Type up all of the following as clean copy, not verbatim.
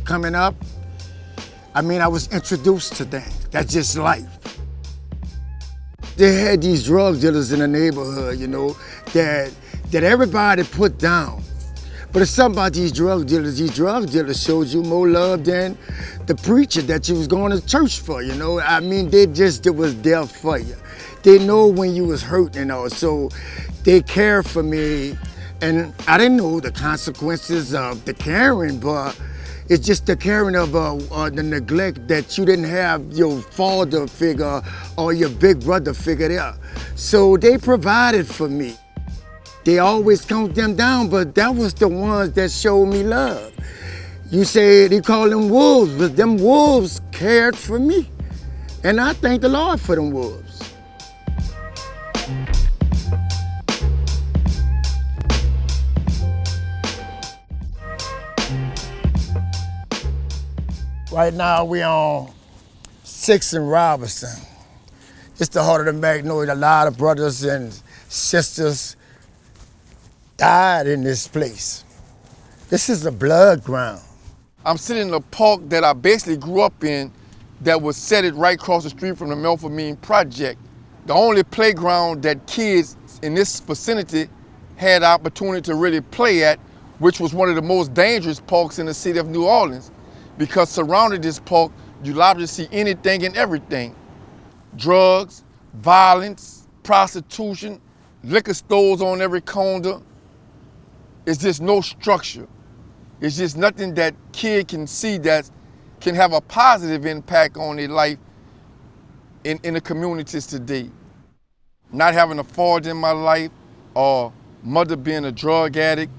Coming up, I was introduced to things. That's just life. They had these drug dealers in the neighborhood, that everybody put down. But it's something about these drug dealers. These drug dealers showed you more love than the preacher that you was going to church for, They was there for you. They know when you was hurt and all, so they cared for me. And I didn't know the consequences of the caring, but it's just the caring of the neglect that you didn't have your father figure or your big brother figure there. So they provided for me. They always count them down, but that was the ones that showed me love. You say they call them wolves, but them wolves cared for me. And I thank the Lord for them wolves. Right now we on 6th and Robinson. It's the heart of the Magnolia. A lot of brothers and sisters died in this place. This is a blood ground. I'm sitting in a park that I basically grew up in that was set it right across the street from the Melfamine Project. The only playground that kids in this vicinity had opportunity to really play at, which was one of the most dangerous parks in the city of New Orleans, because surrounding this park, you liable to see anything and everything. Drugs, violence, prostitution, liquor stores on every corner. It's just no structure. It's just nothing that kid can see that can have a positive impact on their life in the communities today. Not having a father in my life, or mother being a drug addict,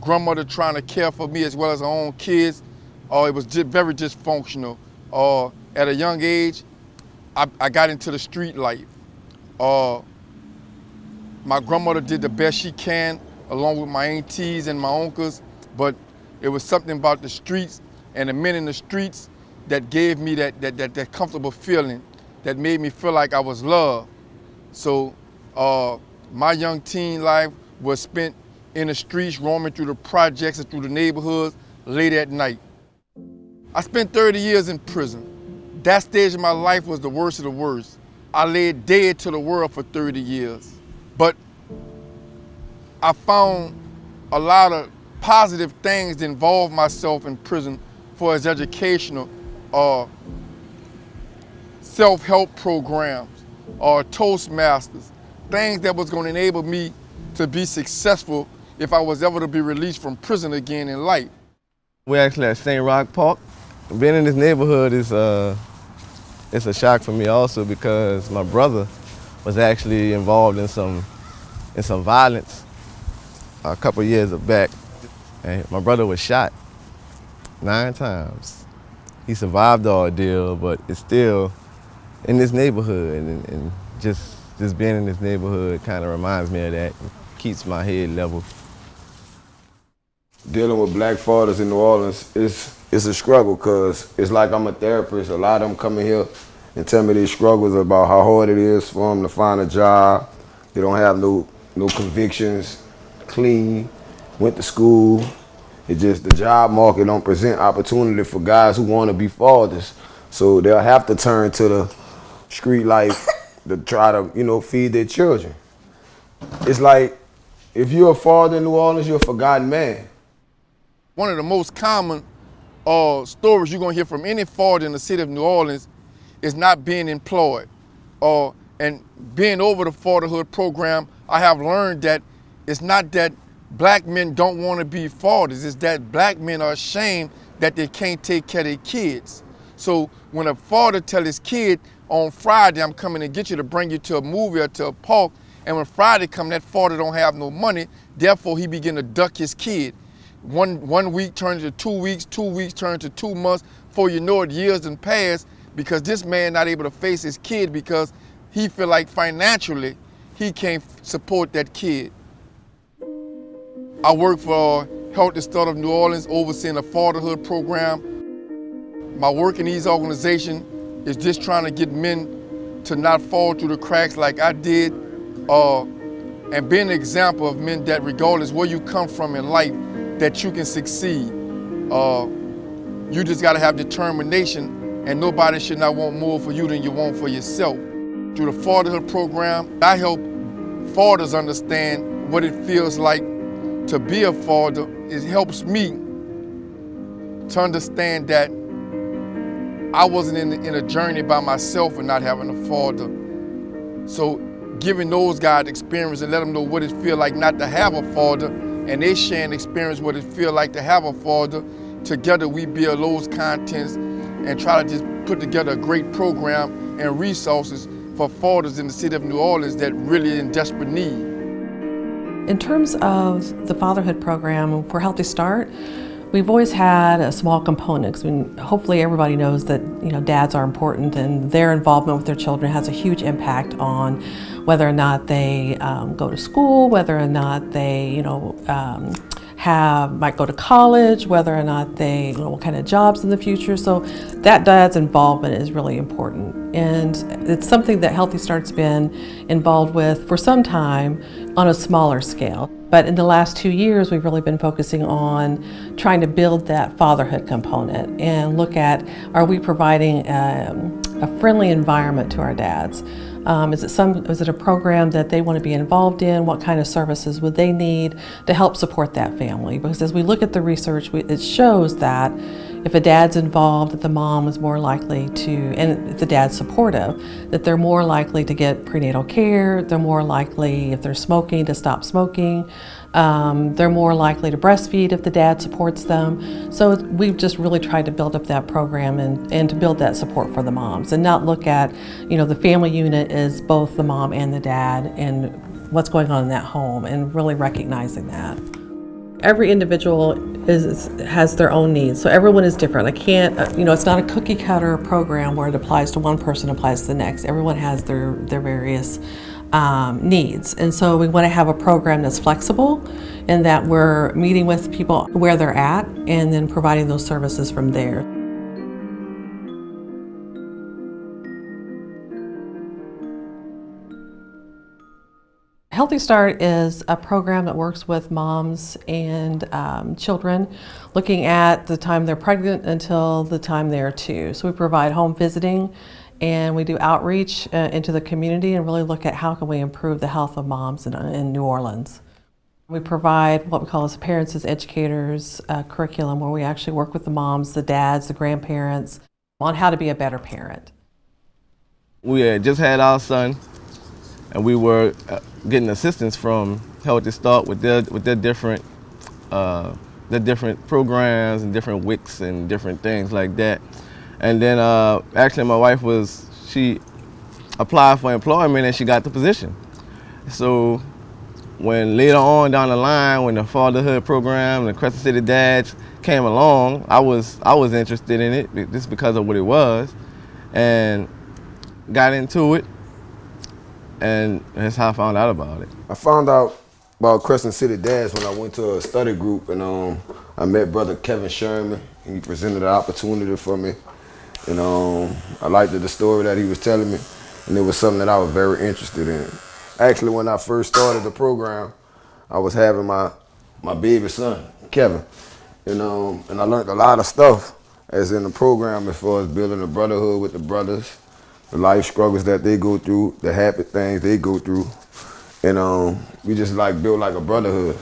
grandmother trying to care for me as well as her own kids, it was just very dysfunctional. At a young age, I got into the street life. My grandmother did the best she can along with my aunties and my uncles, but it was something about the streets and the men in the streets that gave me that comfortable feeling that made me feel like I was loved. So my young teen life was spent in the streets, roaming through the projects and through the neighborhoods late at night. I spent 30 years in prison. That stage of my life was the worst of the worst. I lay dead to the world for 30 years. But I found a lot of positive things that involved myself in prison for as educational self-help programs or Toastmasters, things that was going to enable me to be successful if I was ever to be released from prison again in life. We're actually at St. Roch Park. Being in this neighborhood is it's a shock for me also, because my brother was actually involved in some violence a couple years back. And my brother was shot 9 times. He survived the ordeal, but it's still in this neighborhood, and just being in this neighborhood kind of reminds me of that. It keeps my head level. Dealing with black fathers in New Orleans it's a struggle, because it's like I'm a therapist. A lot of them come in here and tell me these struggles about how hard it is for them to find a job. They don't have no convictions, clean, went to school. It's just the job market don't present opportunity for guys who want to be fathers. So they'll have to turn to the street life to try to, feed their children. It's like, if you're a father in New Orleans, you're a forgotten man. One of the most common stories you're gonna hear from any father in the city of New Orleans is not being employed. And being over the Fatherhood program, I have learned that it's not that black men don't want to be fathers, it's that black men are ashamed that they can't take care of their kids. So when a father tells his kid, on Friday, I'm coming to get you to bring you to a movie or to a park, and when Friday come, that father don't have no money, therefore he begin to duck his kid. One week turns to 2 weeks, 2 weeks turns to 2 months, before you know it, years done passed, because this man not able to face his kid because he feel like financially he can't support that kid. I work for Healthy Start of New Orleans, overseeing the Fatherhood program. My work in these organizations is just trying to get men to not fall through the cracks like I did, and being an example of men that regardless where you come from in life, that you can succeed. You just gotta have determination, and nobody should not want more for you than you want for yourself. Through the Fatherhood program, I help fathers understand what it feels like to be a father. It helps me to understand that I wasn't in a journey by myself and not having a father. So giving those guys experience and let them know what it feels like not to have a father, and they sharing experience what it feels like to have a father. Together we build those contents and try to just put together a great program and resources for fathers in the city of New Orleans that really in desperate need. In terms of the Fatherhood program for Healthy Start, we've always had a small component, because hopefully everybody knows that dads are important, and their involvement with their children has a huge impact on whether or not they go to school, whether or not they might go to college, whether or not they what kind of jobs in the future. So that dad's involvement is really important, and it's something that Healthy Start's been involved with for some time on a smaller scale. But in the last 2 years, we've really been focusing on trying to build that fatherhood component and look at, are we providing a friendly environment to our dads? Is it a program that they want to be involved in? What kind of services would they need to help support that family? Because as we look at the research, it shows that if a dad's involved, that the mom is more likely to, and if the dad's supportive, that they're more likely to get prenatal care, they're more likely, if they're smoking, to stop smoking, they're more likely to breastfeed if the dad supports them. So we've just really tried to build up that program and to build that support for the moms, and not look at, the family unit is both the mom and the dad and what's going on in that home, and really recognizing that. Every individual has their own needs, so everyone is different. I can't, it's not a cookie cutter program where it applies to one person, applies to the next. Everyone has their various needs, and so we want to have a program that's flexible, and that we're meeting with people where they're at and then providing those services from there. Healthy Start is a program that works with moms and children, looking at the time they're pregnant until the time they're 2. So we provide home visiting, and we do outreach into the community and really look at how can we improve the health of moms in New Orleans. We provide what we call as parents as educators curriculum, where we actually work with the moms, the dads, the grandparents on how to be a better parent. We had just had our son, and we were getting assistance from Healthy Start with their different programs and different WICs and different things like that. And then actually my wife she applied for employment and she got the position. So when later on down the line, when the Fatherhood program and the Crescent City Dads came along, I was interested in it just because of what it was, and got into it. And that's how I found out about it. I found out about Crescent City Dads when I went to a study group, and I met Brother Kevin Sherman, and he presented an opportunity for me. And I liked the story that he was telling me, and it was something that I was very interested in. Actually, when I first started the program, I was having my baby son, Kevin, and I learned a lot of stuff as in the program as far as building a brotherhood with the brothers, the life struggles that they go through, the happy things they go through. And we just built like a brotherhood.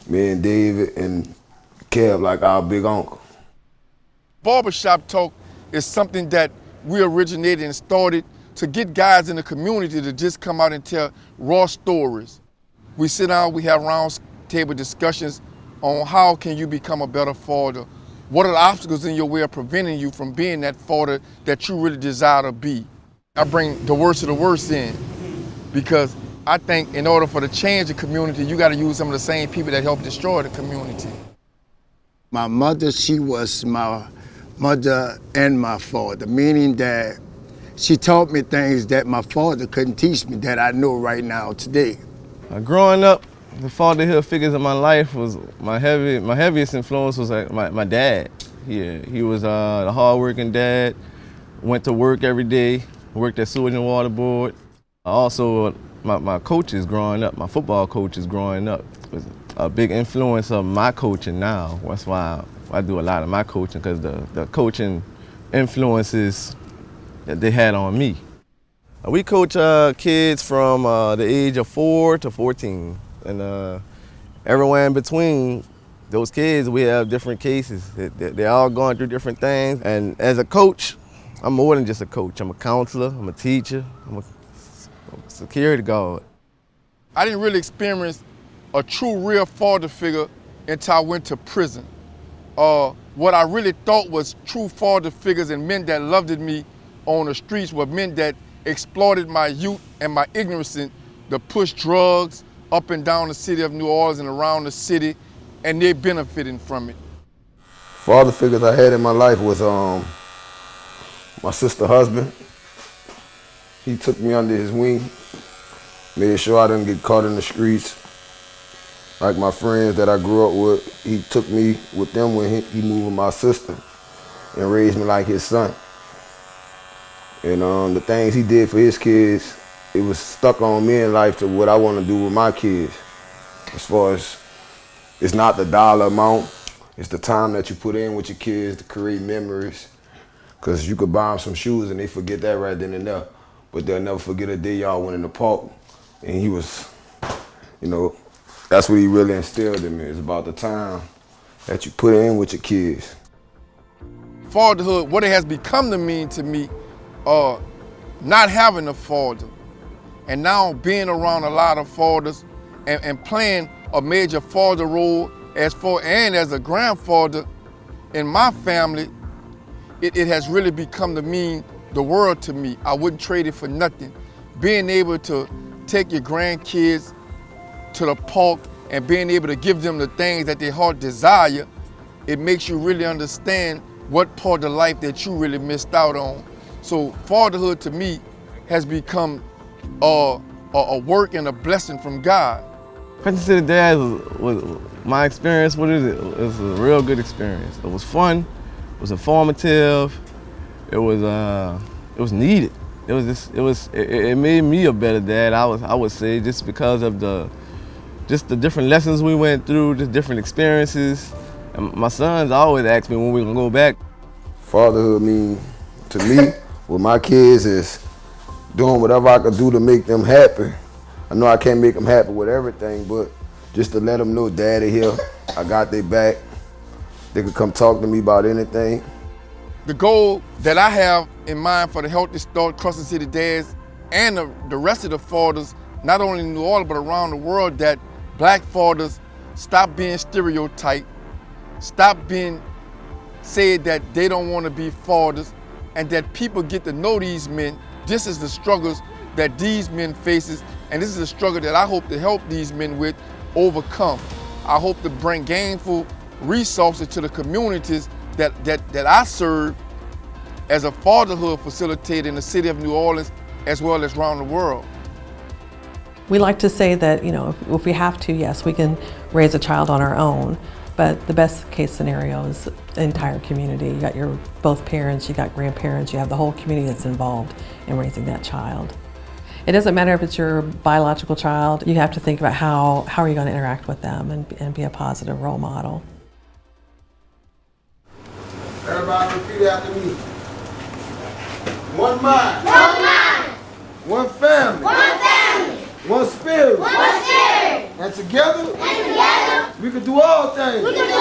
Me and David and Kev, like our big uncle. Barbershop Talk is something that we originated and started to get guys in the community to just come out and tell raw stories. We sit down, we have round table discussions on how can you become a better father. What are the obstacles in your way of preventing you from being that father that you really desire to be? I bring the worst of the worst in, because I think in order for to change the community, you got to use some of the same people that helped destroy the community. My mother, she was my mother and my father, meaning that she taught me things that my father couldn't teach me that I know right now today. Growing up, the fatherhood figures in my life was my heaviest influence was my dad. He was a hardworking dad, went to work every day, worked at Sewage and Water Board. Also, my coaches growing up, my football coaches growing up, was a big influence of my coaching now. That's why I do a lot of my coaching, because the coaching influences that they had on me. We coach kids from the age of 4 to 14, and everywhere in between those kids, we have different cases. They're all going through different things, and as a coach, I'm more than just a coach. I'm a counselor, I'm a teacher, I'm a security guard. I didn't really experience a true, real father figure until I went to prison. What I really thought was true father figures and men that loved me on the streets were men that exploited my youth and my ignorance to push drugs up and down the city of New Orleans and around the city, and they benefiting from it. Father figures I had in my life was my sister's husband. He took me under his wing, made sure I didn't get caught in the streets. Like my friends that I grew up with, he took me with them when he moved with my sister and raised me like his son. And the things he did for his kids, it was stuck on me in life to what I want to do with my kids. As far as, it's not the dollar amount, it's the time that you put in with your kids to create memories. Because you could buy them some shoes and they forget that right then and there. But they'll never forget a day y'all went in the park and he was, that's what he really instilled in me. It's about the time that you put in with your kids. Fatherhood, what it has become to mean to me, not having a father, and now being around a lot of fathers and playing a major father role and as a grandfather in my family, it has really become to mean the world to me. I wouldn't trade it for nothing. Being able to take your grandkids to the park and being able to give them the things that their heart desire, it makes you really understand what part of life that you really missed out on. So fatherhood to me has become a work and a blessing from God. Crescent City Dads was my experience with it. It was a real good experience. It was fun, it was informative, it was needed. It made me a better dad. I would say, just because of the different lessons we went through, just different experiences. And my sons always ask me when we're gonna go back. Fatherhood mean to me with my kids is doing whatever I can do to make them happy. I know I can't make them happy with everything, but just to let them know Daddy here, I got their back. They could come talk to me about anything. The goal that I have in mind for the Healthy Start Crescent City Dads and the rest of the fathers, not only in New Orleans but around the world, that black fathers stop being stereotyped, stop being said that they don't want to be fathers, and that people get to know these men. This is the struggles that these men faces, and this is a struggle that I hope to help these men with overcome. I hope to bring gainful resources to the communities that I serve as a fatherhood facilitator in the city of New Orleans as well as around the world. We like to say that, if we have to, yes, we can raise a child on our own, but the best case scenario is the entire community. You got both parents, you got grandparents, you have the whole community that's involved in raising that child. It doesn't matter if it's your biological child, you have to think about how are you going to interact with them and be a positive role model. Everybody repeat after me. One mind. One mind. One family. One family. One spirit. One spirit. And together, And together, we can do all things. we can do